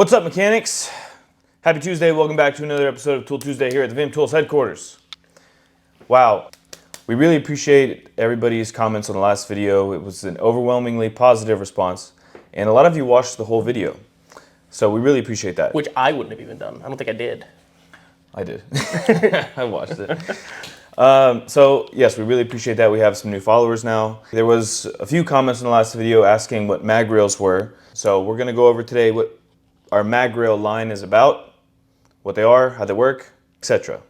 What's up, mechanics? Happy Tuesday. Welcome back to another episode of Tool Tuesday here at the Vim Tools headquarters. Wow. We really appreciate everybody's comments on the last video. It was an overwhelmingly positive response, and a lot of you watched the whole video. So we really appreciate that. Which I wouldn't have even done. I don't think I did. I did. I watched it. So yes, we really appreciate that. We have some new followers now. There was a few comments in the last video asking what MAGRAILs were. So we're going to go over today what our MAGRAIL line is about, what they are, how they work, etc.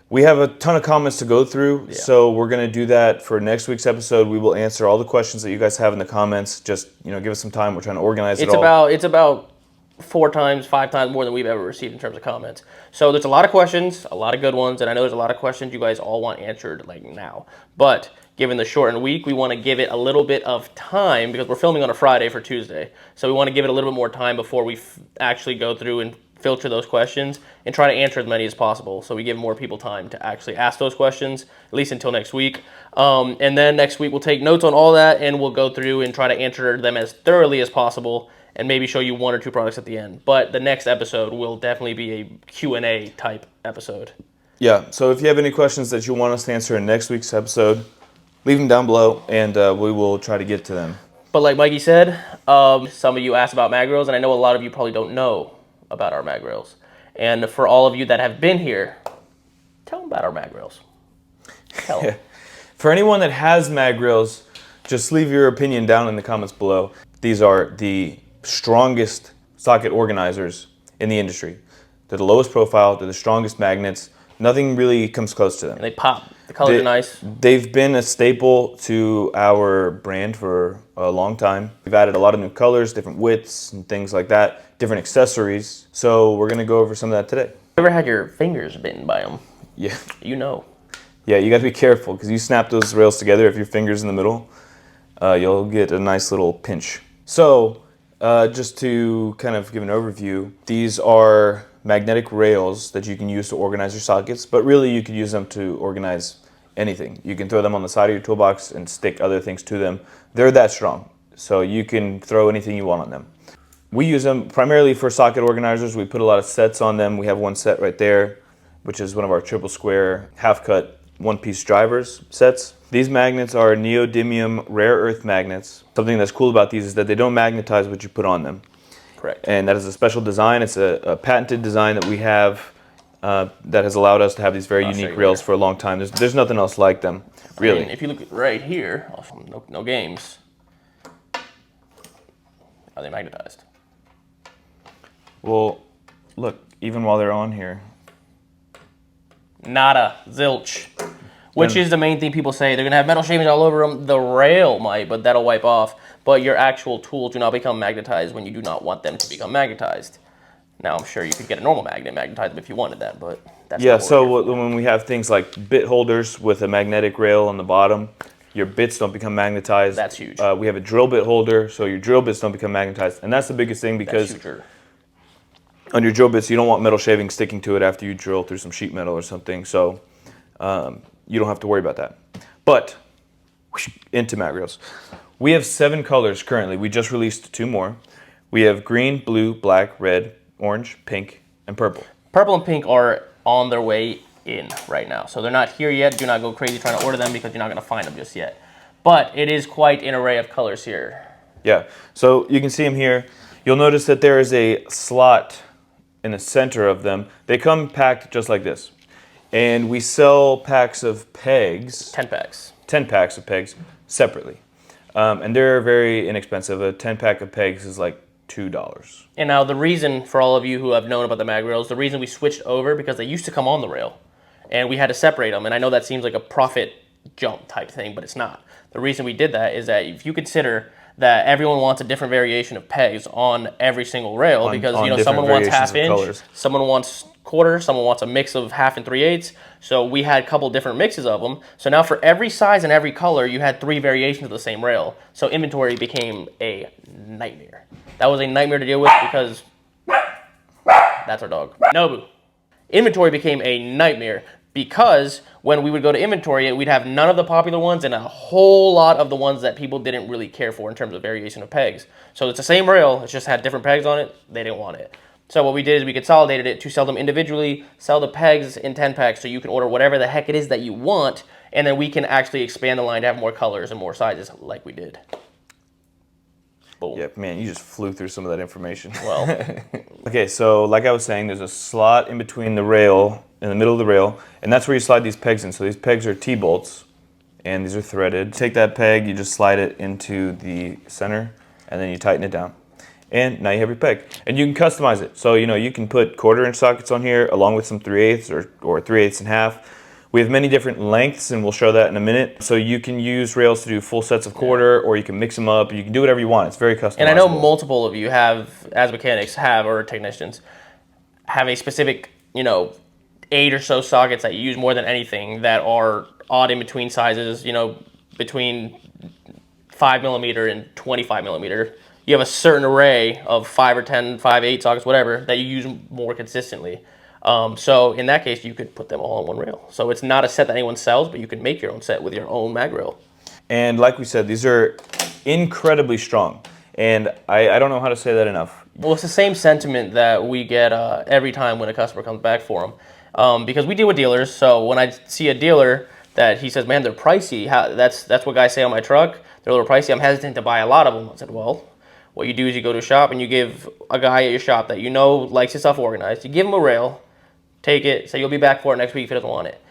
We have a ton of comments to go through, so we're going to do that for next week's episode. We will answer all the questions that you guys have in the comments. Just, give us some time. We're trying to organize it all. It's about 4 times, 5 times more than we've ever received in terms of comments. So there's a lot of questions, a lot of good ones, and I know there's a lot of questions you guys all want answered like now. But given the shortened week, we want to give it a little bit of time because we're filming on a Friday for Tuesday. So we want to give it a little bit more time before we actually go through and filter those questions and try to answer as many as possible. So we give more people time to actually ask those questions, at least until next week. And then next week we'll take notes on all that and we'll go through and try to answer them as thoroughly as possible and maybe show you 1 or 2 products at the end. But the next episode will definitely be a Q&A type episode. Yeah, so if you have any questions that you want us to answer in next week's episode, leave them down below and we will try to get to them. But like Mikey said, some of you asked about MAGRAILs, and I know a lot of you probably don't know about our MAGRAILs. And for all of you that have been here, tell them about our MAGRAILs. Tell them. For anyone that has MAGRAILs, just leave your opinion down in the comments below. These are the strongest socket organizers in the industry. They're the lowest profile, they're the strongest magnets. Nothing really comes close to them. And they pop. The colors are nice. They've been a staple to our brand for a long time. We've added a lot of new colors, different widths and things like that, different accessories. So we're going to go over some of that today. Ever had your fingers bitten by them? Yeah. You know. Yeah, you got to be careful because you snap those rails together. If your finger's in the middle, you'll get a nice little pinch. So just to kind of give an overview, these are magnetic rails that you can use to organize your sockets, but really you could use them to organize anything. You can throw them on the side of your toolbox and stick other things to them. They're that strong, so you can throw anything you want on them. We use them primarily for socket organizers. We put a lot of sets on them. We have one set right there, which is one of our triple square half-cut one-piece drivers sets. These magnets are neodymium rare earth magnets. Something that's cool about these is that they don't magnetize what you put on them. Correct. And that is a special design. It's a patented design that we have that has allowed us to have these very unique rails for a long time. There's nothing else like them, really. And if you look right here, no games, are they magnetized? Well, look, even while they're on here. Nada, zilch. Which is the main thing people say. They're going to have metal shavings all over them. The rail might, but that'll wipe off. But your actual tools do not become magnetized when you do not want them to become magnetized. Now, I'm sure you could get a normal magnet, magnetize them if you wanted that, but that's yeah, so when we have things like bit holders with a magnetic rail on the bottom, your bits don't become magnetized. That's huge. We have a drill bit holder, so your drill bits don't become magnetized. And that's the biggest thing because on your drill bits, you don't want metal shavings sticking to it after you drill through some sheet metal or something. So you don't have to worry about that. But into MAGRAILs. We have 7 colors currently. We just released 2 more. We have green, blue, black, red, orange, pink, and purple. Purple and pink are on their way in right now. So they're not here yet. Do not go crazy trying to order them because you're not going to find them just yet. But it is quite an array of colors here. Yeah, so you can see them here. You'll notice that there is a slot in the center of them. They come packed just like this. And we sell packs of pegs. 10 packs. 10 packs of pegs separately. And they're very inexpensive. A 10-pack of pegs is like $2. And now the reason, for all of you who have known about the MAGRAILs, the reason we switched over, because they used to come on the rail. And we had to separate them. And I know that seems like a profit jump type thing, but it's not. The reason we did that is that if you consider that everyone wants a different variation of pegs on every single rail, because someone wants half-inch, someone wants quarter, someone wants a mix of 1/2 and 3/8. So we had a couple different mixes of them. So now for every size and every color, you had 3 variations of the same rail. So inventory became a nightmare. That was a nightmare to deal with because that's our dog. Nobu. Inventory became a nightmare because when we would go to inventory it, we'd have none of the popular ones and a whole lot of the ones that people didn't really care for in terms of variation of pegs. So it's the same rail, it's just had different pegs on it. They didn't want it. So what we did is we consolidated it to sell them individually, sell the pegs in 10 packs so you can order whatever the heck it is that you want, and then we can actually expand the line to have more colors and more sizes like we did. Boom. Yeah, man, you just flew through some of that information. Well, okay, so like I was saying, there's a slot in between the rail, in the middle of the rail, and that's where you slide these pegs in. So these pegs are T-bolts, and these are threaded. Take that peg, you just slide it into the center, and then you tighten it down. And now you have your peg. And you can customize it. So, you know, you can put 1/4" sockets on here, along with some 3/8 or 3/8 and half. We have many different lengths, and we'll show that in a minute. So you can use rails to do full sets of 1/4, or you can mix them up. You can do whatever you want. It's very customizable. and I know multiple of you have, as mechanics, or technicians, have a specific, you know, 8 or so sockets that you use more than anything that are odd in between sizes, you know, between 5mm and 25mm. You have a certain array of 5 or 10, 5, 8 sockets, whatever, that you use more consistently. So in that case, you could put them all on one rail. So it's not a set that anyone sells, but you can make your own set with your own MAGRAIL. And like we said, these are incredibly strong. And I don't know how to say that enough. Well, it's the same sentiment that we get every time when a customer comes back for them. Because we deal with dealers, so when I see a dealer that he says, man, they're pricey, that's what guys say on my truck, they're a little pricey, I'm hesitant to buy a lot of them. I said, well, what you do is you go to a shop and you give a guy at your shop that you know likes his stuff organized, you give him a rail, take it, say you'll be back for it next week if he doesn't want it.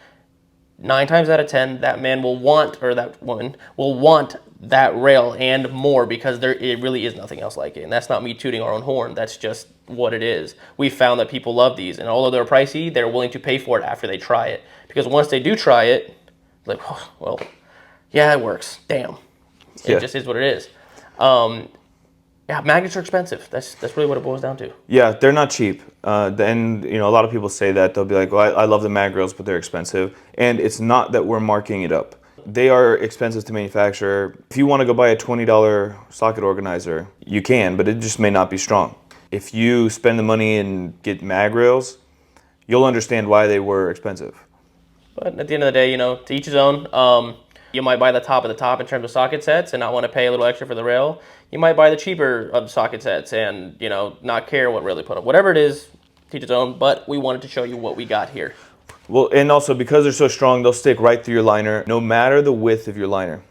9 times out of 10, that man will want, or that woman will want that rail and more, because it really is nothing else like it. And that's not me tooting our own horn, that's just what it is. We found that people love these, and although they're pricey, they're willing to pay for it after they try it. Because once they do try it, like, oh, well, yeah, it works. Damn. It just is what it is. Yeah, magnets are expensive. That's really what it boils down to. Yeah, they're not cheap. Then, you know, a lot of people say that. They'll be like, well, I love the MAGRAILs, but they're expensive. And it's not that we're marking it up. They are expensive to manufacture. If you want to go buy a $20 socket organizer, you can, but it just may not be strong. If you spend the money and get MAGRAILs, you'll understand why they were expensive. But at the end of the day, you know, to each his own. You might buy the top of the top in terms of socket sets and not want to pay a little extra for the rail. You might buy the cheaper of socket sets and, you know, not care what rail they put on. Whatever it is, teach its own, but we wanted to show you what we got here. Well, and also because they're so strong, they'll stick right through your liner, no matter the width of your liner.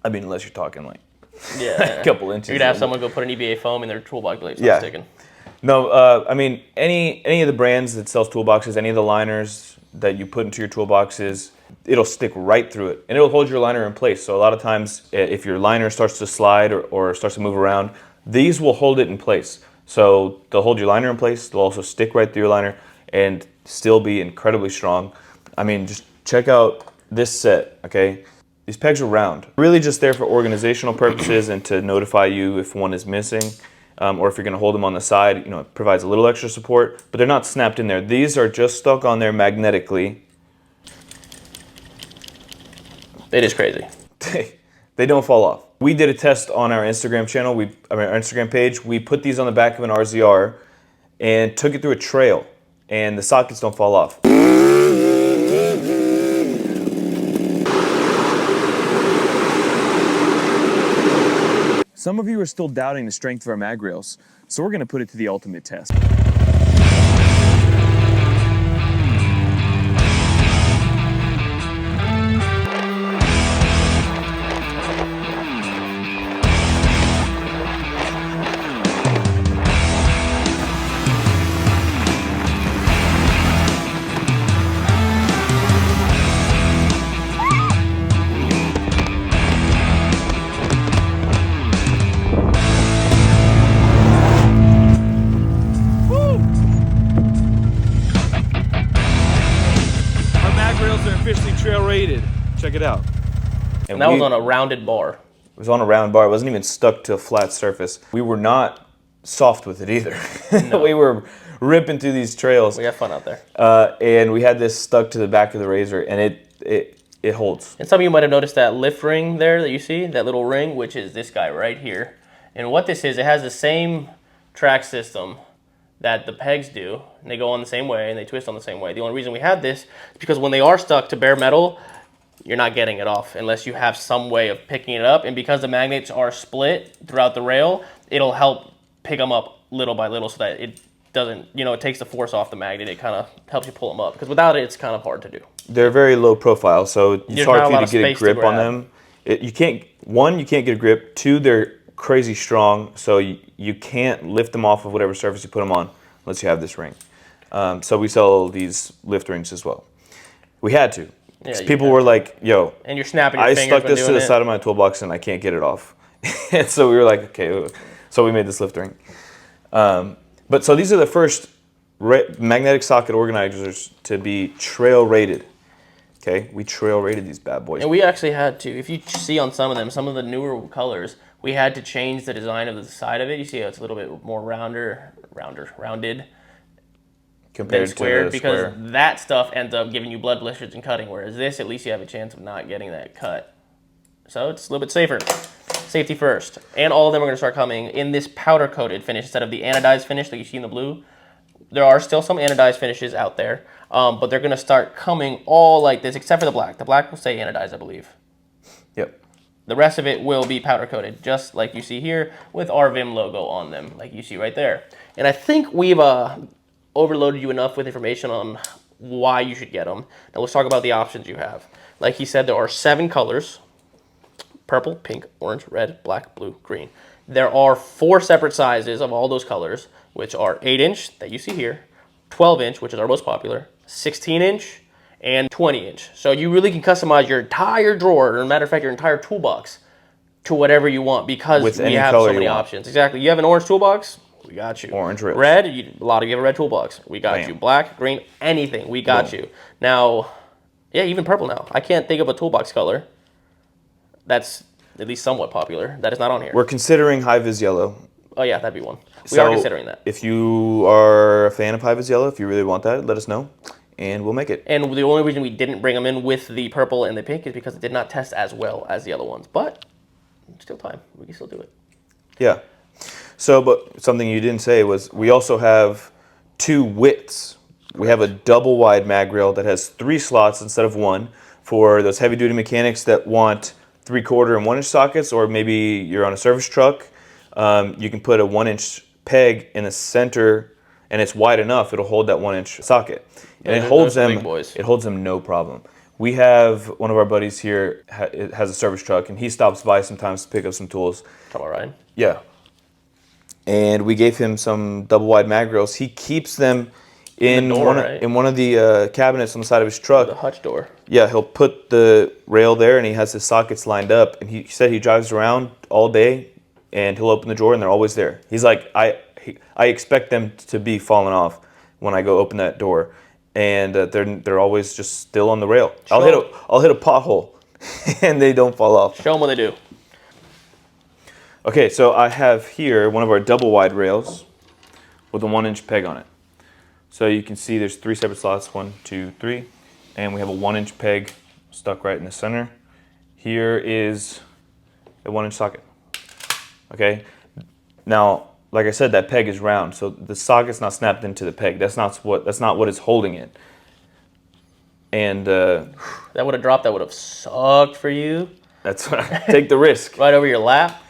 I mean, unless you're talking like a couple inches. You'd have someone go put an EVA foam in their toolbox blades yeah. sticking. No, I mean, any of the brands that sells toolboxes, any of the liners that you put into your toolboxes, it'll stick right through it, and it'll hold your liner in place. So a lot of times, if your liner starts to slide or starts to move around, these will hold it in place. So they'll hold your liner in place, they'll also stick right through your liner, and still be incredibly strong. I mean, just check out this set, okay? These pegs are round. Really just there for organizational purposes and to notify you if one is missing. Or if you're gonna hold them on the side, you know, it provides a little extra support, but they're not snapped in there. These are just stuck on there magnetically. It is crazy. They don't fall off. We did a test on our Instagram channel, our Instagram page. We put these on the back of an RZR and took it through a trail, and the sockets don't fall off. Some of you are still doubting the strength of our MAGRAILs, so we're going to put it to the ultimate test. Trail rated. Check it out. And that was on a rounded bar. It was on a round bar. It wasn't even stuck to a flat surface. We were not soft with it either. No. We were ripping through these trails. We had fun out there. And we had this stuck to the back of the razor, and it holds. And some of you might have noticed that lift ring there that you see, that little ring, which is this guy right here. And what this is, it has the same track system that the pegs do, and they go on the same way and they twist on the same way. The only reason we had this is because when they are stuck to bare metal, you're not getting it off unless you have some way of picking it up. And because the magnets are split throughout the rail, it'll help pick them up little by little so that it doesn't, it takes the force off the magnet. It kind of helps you pull them up because without it, it's kind of hard to do. They're very low profile, so it's There's hard not for a you lot to of get a space to grip on grab. them. You can't, one, you can't get a grip. Two, they're crazy strong, so you can't lift them off of whatever surface you put them on unless you have this ring. So we sell these lift rings as well. We had to. Yeah, People were like, yo, and you're snapping your I fingers stuck this to the side of my toolbox and I can't get it off. And so we were like, okay, so we made this lift ring. But so these are the first magnetic socket organizers to be trail rated. Okay, we trail rated these bad boys. And we actually had to, if you see on some of them, some of the newer colors, we had to change the design of the side of it. You see how it's a little bit more rounded compared than squared, to the because square. that stuff ends up giving you blood blisters and cutting, whereas this, at least you have a chance of not getting that cut. So it's a little bit safer. Safety first. And all of them are going to start coming in this powder-coated finish instead of the anodized finish that you see in the blue. There are still some anodized finishes out there, but they're going to start coming all like this, except for the black. The black will stay anodized, I believe. Yep. The rest of it will be powder-coated, just like you see here, with our Vim logo on them, like you see right there. And I think we've overloaded you enough with information on why you should get them. Now let's talk about the options you have. Like he said, there are 7 colors: purple, pink, orange, red, black, blue, green. There are 4 separate sizes of all those colors, which are 8-inch that you see here, 12-inch, which is our most popular, 16-inch, and 20-inch. So you really can customize your entire drawer, or as a matter of fact, your entire toolbox to whatever you want, because we have so many options. Exactly. You have an orange toolbox, we got you. Orange, red. Red, a lot of you have a red toolbox, we got Bam. you. Black, green, anything, we got you. Now, yeah, even purple now. I can't think of a toolbox color that's at least somewhat popular that is not on here. We're considering high-vis yellow. Oh yeah, that'd be one. We are considering that. If you are a fan of high-vis yellow, if you really want that, let us know, and we'll make it. And the only reason we didn't bring them in with the purple and the pink is because it did not test as well as the other ones. But still time. We can still do it. Yeah. So, but something you didn't say was we also have 2 widths. We have a double wide MAGRAIL that has 3 slots instead of 1 for those heavy-duty mechanics that want 3/4 and 1-inch sockets, or maybe you're on a service truck. You can put a 1-inch peg in the center, and it's wide enough; it'll hold that 1-inch socket, and it holds them. Big boys. It holds them no problem. We have one of our buddies here has a service truck, and he stops by sometimes to pick up some tools. Come on, Ryan. Yeah. And we gave him some double wide MAGRAILs. He keeps them in one of the cabinets on the side of his truck. The hutch door. Yeah, he'll put the rail there, and he has his sockets lined up. And he said he drives around all day, and he'll open the drawer, and they're always there. He's like, I expect them to be falling off when I go open that door, and they're always just still on the rail. I'll hit a pothole, and they don't fall off. Show them what they do. Okay, so I have here one of our double wide rails with a 1-inch peg on it. So you can see there's 3 separate slots, 1, 2, 3, and we have a 1-inch peg stuck right in the center. Here is a 1-inch socket. Okay, now like I said, that peg is round, so the socket's not snapped into the peg. That's not what is holding it. And that would have dropped. That would have sucked for you. That's take the risk. Right over your lap.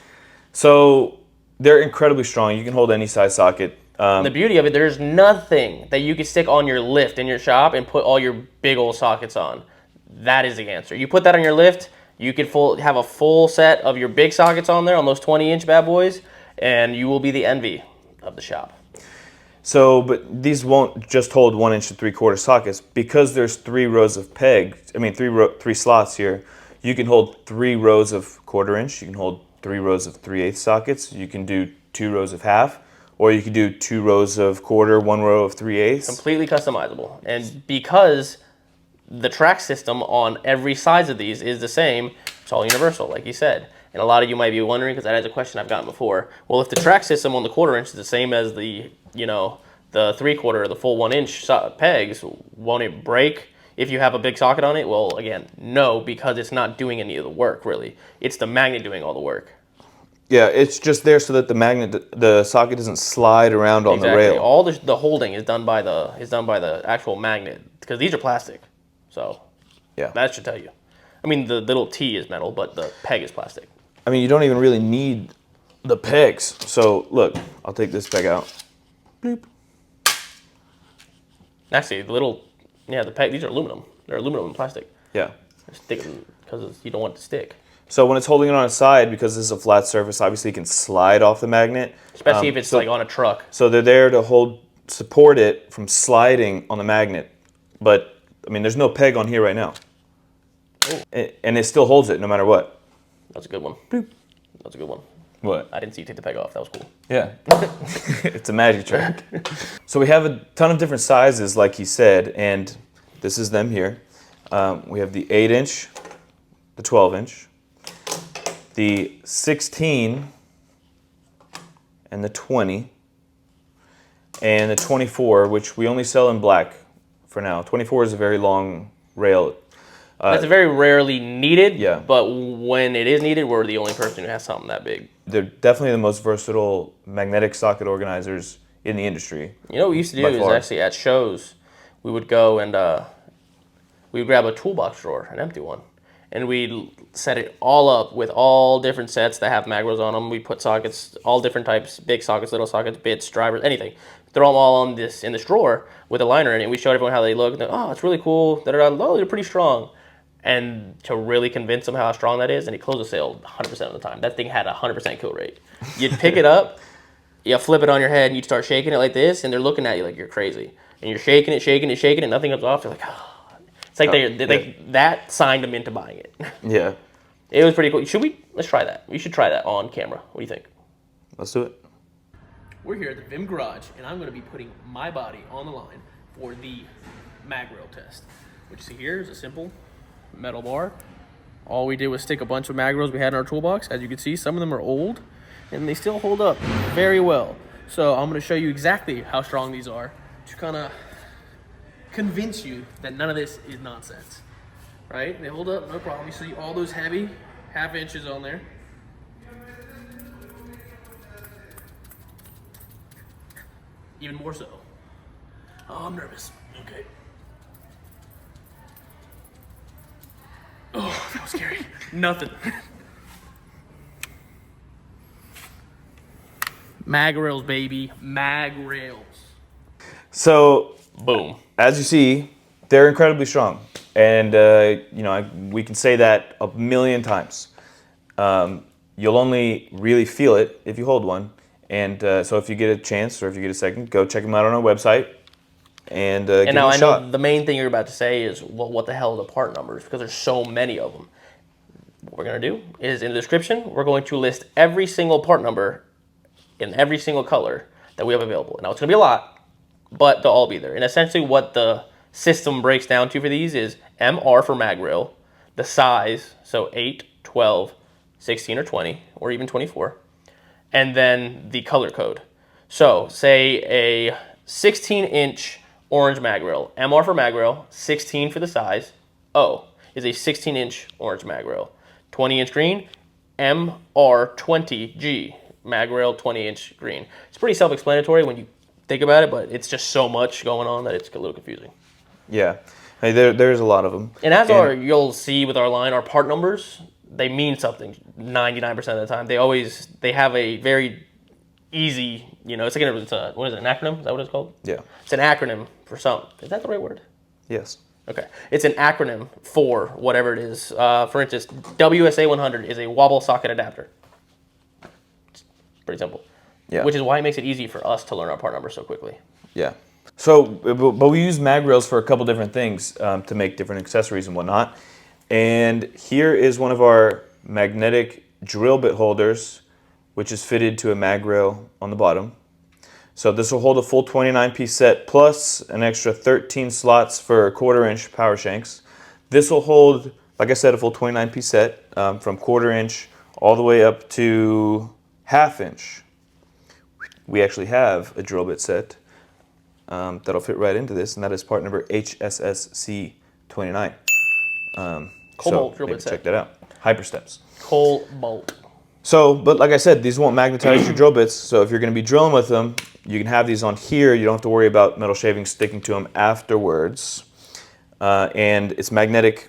So they're incredibly strong. You can hold any size socket. The beauty of it, there's nothing that you can stick on your lift in your shop and put all your big old sockets on. That is the answer. You put that on your lift, you could have a full set of your big sockets on there, on those 20-inch bad boys, and you will be the envy of the shop. So, but these won't just hold 1-inch to 3/4 sockets because there's 3 rows of pegs. I mean, 3 slots here. You can hold 3 rows of 1/4-inch. You can hold 3 rows of 3/8 sockets. You can do 2 rows of half, or you could do 2 rows of 1/4, 1 row of 3/8. Completely customizable. And because the track system on every size of these is the same, it's all universal, like you said. And a lot of you might be wondering, because that is a question I've gotten before. Well, if the track system on the 1/4-inch is the same as the, the 3/4 or the full 1-inch pegs, won't it break if you have a big socket on it? Well, again, no, because it's not doing any of the work, really. It's the magnet doing all the work. Yeah, it's just there so that the socket doesn't slide around on the rail. All the holding is done by the actual magnet, because these are plastic. So Yeah. that should tell you. I mean, the little T is metal, but the peg is plastic. I mean, you don't even really need the pegs. So look, I'll take this peg out. Bloop. Actually, the peg, these are aluminum. They're aluminum and plastic. Yeah. Stick them because you don't want it to stick. So when it's holding it on its side, because this is a flat surface, obviously it can slide off the magnet. Especially if it's like on a truck. So they're there to support it from sliding on the magnet. But, I mean, there's no peg on here right now. Oh. And it still holds it no matter what. That's a good one. Bloop. That's a good one. What? I didn't see you take the peg off. That was cool. Yeah. It's a magic trick. So we have a ton of different sizes, like he said, and this is them here. We have the 8-inch, the 12-inch, the 16, and the 20, and the 24, which we only sell in black for now. 24 is a very long rail. That's very rarely needed, yeah. But when it is needed, we're the only person who has something that big. They're definitely the most versatile magnetic socket organizers in the industry. You know what we used to do is actually at shows, we would go and we would grab a toolbox drawer, an empty one, and we'd set it all up with all different sets that have MAGRAILs on them. We put sockets, all different types, big sockets, little sockets, bits, drivers, anything. Throw them all in this drawer with a liner in it. We showed everyone how they look. Oh, it's really cool. Oh, they're pretty strong. And to really convince them how strong that is, and it closed the sale 100% of the time. That thing had a 100% kill rate. You'd pick it up, you flip it on your head, and you'd start shaking it like this, and they're looking at you like you're crazy. And you're shaking it, and nothing comes off. You're like, oh. It's like that signed them into buying it. Yeah. It was pretty cool. Let's try that. We should try that on camera. What do you think? Let's do it. We're here at the Vim Garage, and I'm going to be putting my body on the line for the MAGRAIL test. What you see here is a simple metal bar. All we did was stick a bunch of MAGRAILs we had in our toolbox. As you can see, some of them are old, and they still hold up very well. So I'm going to show you exactly how strong these are to kind of convince you that none of this is nonsense. Right? They hold up, no problem. You see all those heavy half inches on there. Even more so. Oh, I'm nervous. Okay. Oh, that was scary. Nothing. MAGRAILs, baby. MAGRAILs. So, boom. As you see, they're incredibly strong. And, we can say that a million times. You'll only really feel it if you hold one. And so if you get a chance or if you get a second, go check them out on our website and give them a shot. Know the main thing you're about to say is, well, what the hell are the part numbers? Because there's so many of them. What we're going to do is in the description, we're going to list every single part number in every single color that we have available. Now, it's going to be a lot, but they'll all be there. And essentially what the system breaks down to for these is MR for MAGRAIL, the size, so 8, 12, 16, or 20, or even 24. And then the color code. So, say a 16-inch orange MAGRAIL. MR for MAGRAIL, 16 for the size. O is a 16-inch orange MAGRAIL. 20-inch green, MR20G, MAGRAIL 20-inch green. It's pretty self-explanatory when you think about it, but it's just so much going on that it's a little confusing. Yeah, hey, there's a lot of them. And you'll see with our line, our part numbers, they mean something 99% of the time. They have a very easy, it's like an acronym? Is that what it's called? Yeah. It's an acronym for something. Is that the right word? Yes. Okay. It's an acronym for whatever it is. For instance, WSA 100 is a wobble socket adapter. It's pretty simple. Yeah. Which is why it makes it easy for us to learn our part numbers so quickly. Yeah. So, but we use MAGRAILs for a couple different things to make different accessories and whatnot. And here is one of our magnetic drill bit holders, which is fitted to a MAGRAIL on the bottom. So this will hold a full 29-piece set plus an extra 13 slots for 1/4-inch power shanks. This will hold, like I said, a full 29-piece set from 1/4-inch all the way up to 1/2 inch. We actually have a drill bit set that'll fit right into this, and that is part number HSSC29. Cobalt drill bit set. Check that out. Hypersteps. Cobalt. So, but like I said, these won't magnetize your drill bits. So if you're going to be drilling with them, you can have these on here. You don't have to worry about metal shavings sticking to them afterwards. And it's magnetic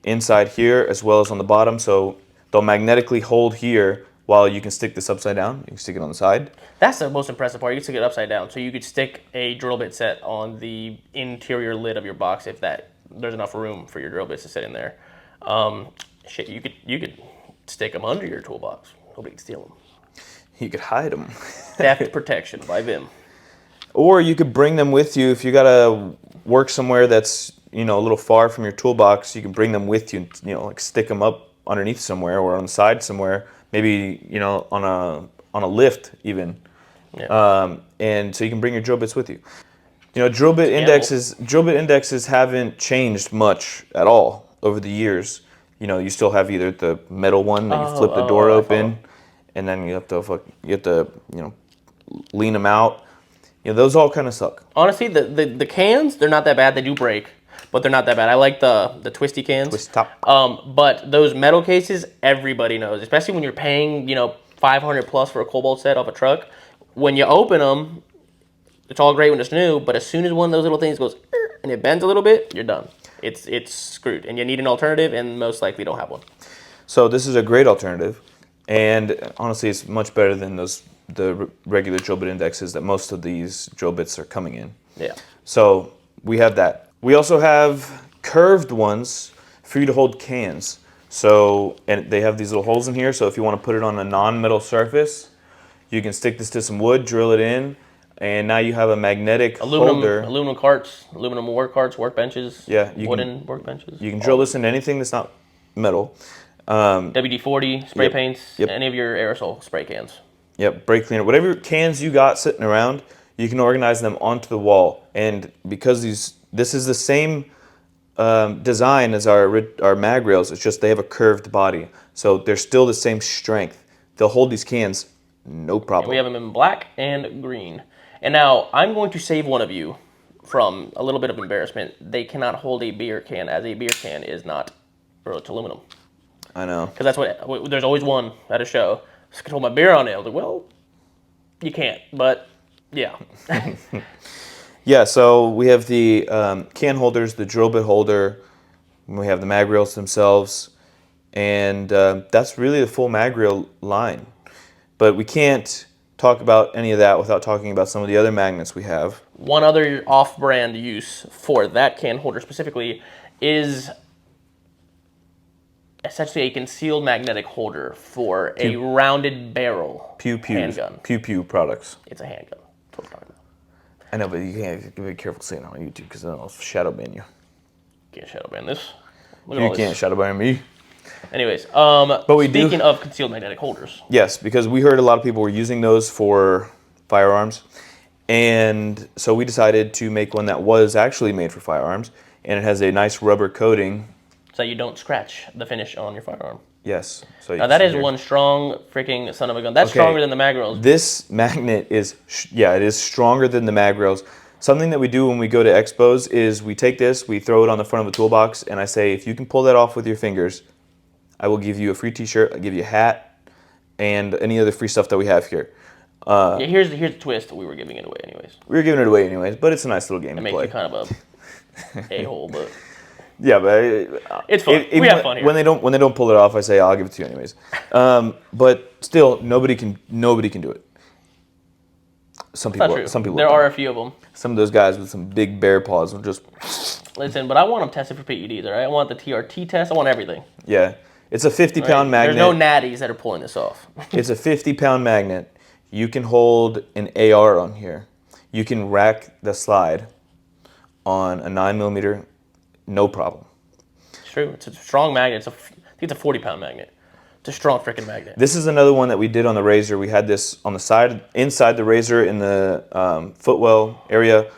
inside here as well as on the bottom. So they'll magnetically hold here while you can stick this upside down. You can stick it on the side. That's the most impressive part. You can stick it upside down. So you could stick a drill bit set on the interior lid of your box if there's enough room for your drill bits to sit in there. Shit, you could stick them under your toolbox. Nobody can steal them. You could hide them. Theft protection by Vim. Or you could bring them with you if you gotta work somewhere that's a little far from your toolbox. You can bring them with you. Like stick them up underneath somewhere or on the side somewhere. Maybe on a lift even. Yeah. And so you can bring your drill bits with you. Drill bit indexes haven't changed much at all over the years. You still have either the metal one that you flip the door open, and then you have to lean them out. Those all kind of suck. Honestly, the cans, they're not that bad. They do break, but they're not that bad. I like the twisty cans. Twist top. But those metal cases, everybody knows, especially when you're paying, $500 plus for a Cobalt set off a truck. When you open them, it's all great when it's new, but as soon as one of those little things goes and it bends a little bit, you're done. It's screwed, and you need an alternative, and most likely don't have one. So this is a great alternative, and honestly, it's much better than the regular drill bit indexes that most of these drill bits are coming in. Yeah. So we have that. We also have curved ones for you to hold cans. So, and they have these little holes in here, so if you want to put it on a non-metal surface, you can stick this to some wood, drill it in, and now you have a magnetic holder. Aluminum carts, aluminum work carts, workbenches, yeah, wooden workbenches. You can drill this into anything that's not metal. WD-40, spray paints, Yep. any of your aerosol spray cans. Yep, brake cleaner. Whatever cans you got sitting around, you can organize them onto the wall. And because this is the same design as our MAGRAILs, it's just they have a curved body. So they're still the same strength. They'll hold these cans, no problem. And we have them in black and green. And now, I'm going to save one of you from a little bit of embarrassment. They cannot hold a beer can, as a beer can is not, or it's aluminum. I know. Because that's what, there's always one at a show. I can hold my beer on it. I was like, well, you can't, but yeah. Yeah, so we have the can holders, the drill bit holder, we have the MAGRAILs themselves, and that's really the full MAGRAIL line. But we can't talk about any of that without talking about some of the other magnets we have. One other off-brand use for that can holder specifically is essentially a concealed magnetic holder for a rounded barrel handgun. Pew Pew products. It's a handgun. That's what we're talking about. I know, but you can't be very careful saying it on YouTube because then I'll shadow ban you. Can't shadow ban this. You can't shadow ban me. Anyways, but speaking of concealed magnetic holders. Yes, because we heard a lot of people were using those for firearms. And so we decided to make one that was actually made for firearms. And it has a nice rubber coating. So you don't scratch the finish on your firearm. Yes. So now that is one strong freaking son of a gun. That's stronger than the MAGRAILs. This magnet is, it is stronger than the MAGRAILs. Something that we do when we go to expos is we take this, we throw it on the front of a toolbox, and I say, if you can pull that off with your fingers, I will give you a free t-shirt, I'll give you a hat, and any other free stuff that we have here. Yeah, here's the twist. We were giving it away anyways. We were giving it away anyways, but it's a nice little game to play. It makes you kind of a a-hole, but... Yeah, but it's fun. We have fun here. When they don't pull it off, I say I'll give it to you anyways. But still, nobody can do it. Some people. There are a few of them. Some of those guys with some big bear paws will just. Listen, but I want them tested for PEDs. All right, I want the TRT test. I want everything. Yeah, it's a 50-pound magnet. There's no natties that are pulling this off. It's a 50-pound magnet. You can hold an AR on here. You can rack the slide on a 9mm. No problem. It's true. It's a strong magnet. I think it's a 40-pound magnet. It's a strong freaking magnet. This is another one that we did on the Razor. We had this on the side, inside the Razor in the footwell area.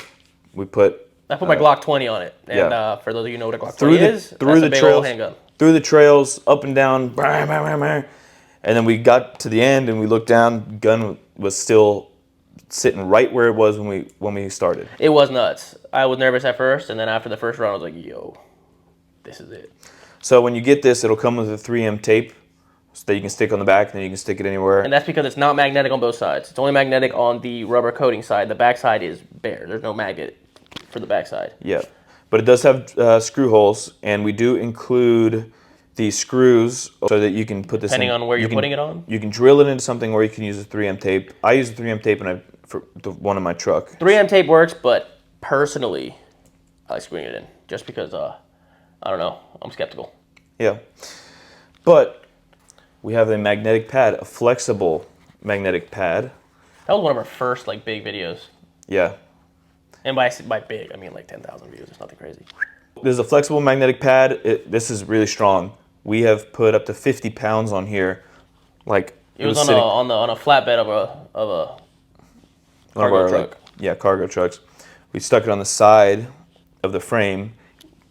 I put my Glock 20 on it. And for those of you who know what a Glock 20 is, that's a big old handgun. Through the trails, up and down, and then we got to the end and we looked down. Gun was still sitting right where it was when we started. It was nuts. I was nervous at first, and then after the first round, I was like, yo, this is it. So when you get this, it'll come with a 3M tape. so that you can stick on the back, and then you can stick it anywhere. And that's because it's not magnetic on both sides. It's only magnetic on the rubber coating side. The back side is bare. There's no magnet for the back side. Yeah, but it does have screw holes, and we do include the screws so that you can put this Depending in, on where you're putting it on? You can drill it into something, or you can use a 3M tape. I use a 3M tape for the one in my truck. 3M tape works, but personally, I like screwing it in just because, I don't know, I'm skeptical. Yeah, but we have a magnetic pad, a flexible magnetic pad. That was one of our first like big videos. Yeah. And by big, I mean like 10,000 views. It's nothing crazy. This is a flexible magnetic pad. This is really strong. We have put up to 50 pounds on here. Like it was on a flatbed of a cargo truck. Like, cargo trucks. We stuck it on the side of the frame,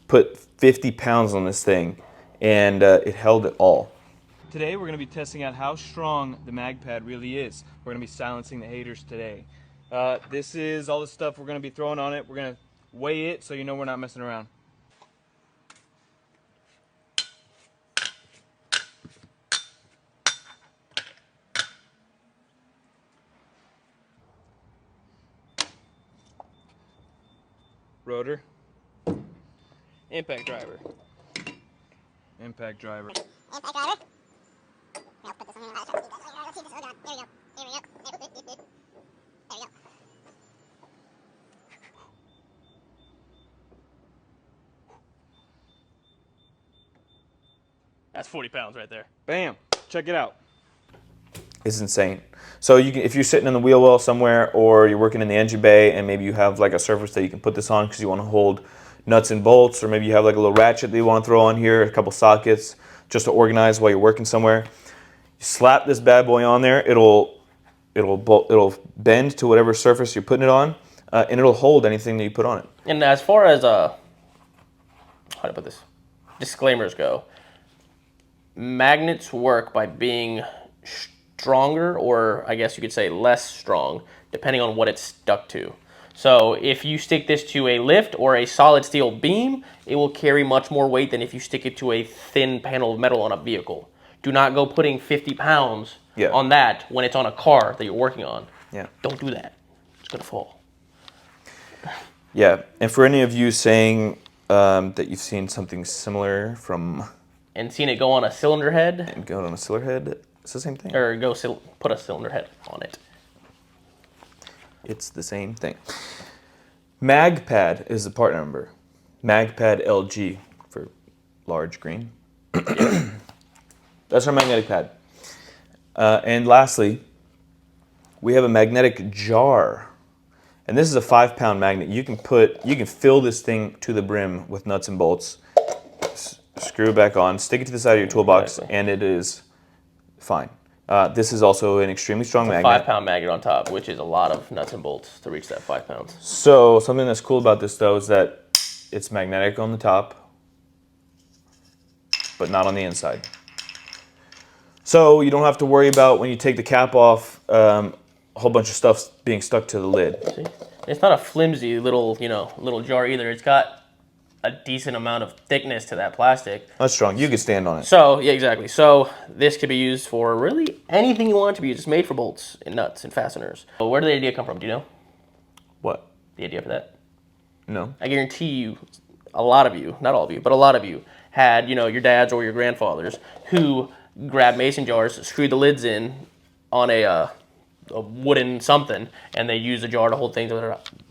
put 50 pounds on this thing, and it held it all. Today we're going to be testing out how strong the mag pad really is. We're going to be silencing the haters today. This is all the stuff we're going to be throwing on it. We're going to weigh it so you know we're not messing around. Rotor. Impact driver. Impact driver. Impact driver. I'll put this on here. Let's see this. Hold on. There we go. There we go. There we go. That's 40 pounds right there. Bam! Check it out. It's insane. So you can, if you're sitting in the wheel well somewhere, or you're working in the engine bay, and maybe you have like a surface that you can put this on because you want to hold nuts and bolts, or maybe you have like a little ratchet that you want to throw on here, a couple sockets, just to organize while you're working somewhere. You slap this bad boy on there. It'll bend to whatever surface you're putting it on, and it'll hold anything that you put on it. And as far as how to put this, disclaimers go, magnets work by being stronger, or I guess you could say less strong, depending on what it's stuck to. So if you stick this to a lift or a solid steel beam, it will carry much more weight than if you stick it to a thin panel of metal on a vehicle. Do not go putting 50 pounds on that when it's on a car that you're working on. Yeah. Don't do that. It's going to fall. Yeah, and for any of you saying that you've seen something similar from... And seen it go on a cylinder head. And go on a cylinder head, it's the same thing? Or put a cylinder head on it. It's the same thing. MagPad is the part number. MagPad LG for large green. That's our magnetic pad. And lastly, we have a magnetic jar. And this is a 5-pound magnet. You can fill this thing to the brim with nuts and bolts. Screw it back on, stick it to the side of your toolbox, and it is fine. This is also an extremely strong magnet. 5-pound magnet on top, which is a lot of nuts and bolts to reach that 5 pounds. So something that's cool about this though is that it's magnetic on the top, but not on the inside. So you don't have to worry about when you take the cap off, a whole bunch of stuff being stuck to the lid. See? It's not a flimsy little jar either. It's got a decent amount of thickness to that plastic. That's strong. You can stand on it. So, yeah, exactly. So this could be used for really anything you want it to be used. It's made for bolts and nuts and fasteners. So where did the idea come from? Do you know? What? The idea for that? No. I guarantee you, a lot of you, not all of you, but a lot of you had, your dads or your grandfathers who grabbed mason jars, screwed the lids in on a wooden something, and they used a jar to hold things.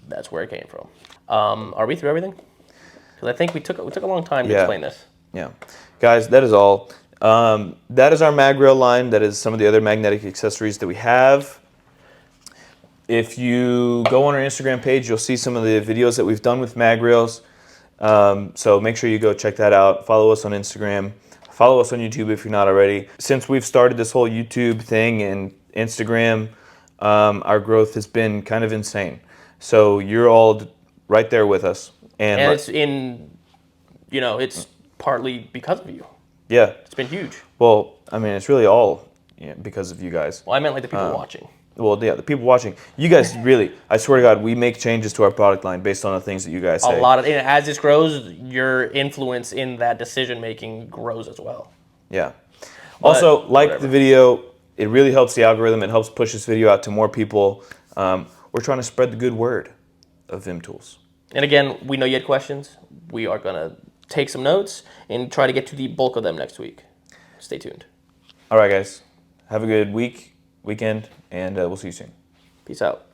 That's where it came from. Are we through everything? Because I think we took a long time to explain this. Yeah. Guys, that is all. That is our MAGRAIL line. That is some of the other magnetic accessories that we have. If you go on our Instagram page, you'll see some of the videos that we've done with MAGRAILs. So make sure you go check that out. Follow us on Instagram. Follow us on YouTube if you're not already. Since we've started this whole YouTube thing and Instagram, our growth has been kind of insane. So you're all right there with us. And it's it's partly because of you. Yeah. It's been huge. Well, I mean, it's really all because of you guys. Well, I meant like the people watching. Well, yeah, the people watching. You guys really, I swear to God, we make changes to our product line based on the things that you guys say. A lot of, and as this grows, your influence in that decision making grows as well. Yeah. Also, like whatever. the video. It really helps the algorithm. It helps push this video out to more people. We're trying to spread the good word of Vim tools. And again, we know you had questions. We are going to take some notes and try to get to the bulk of them next week. Stay tuned. All right, guys. Have a good weekend, and we'll see you soon. Peace out.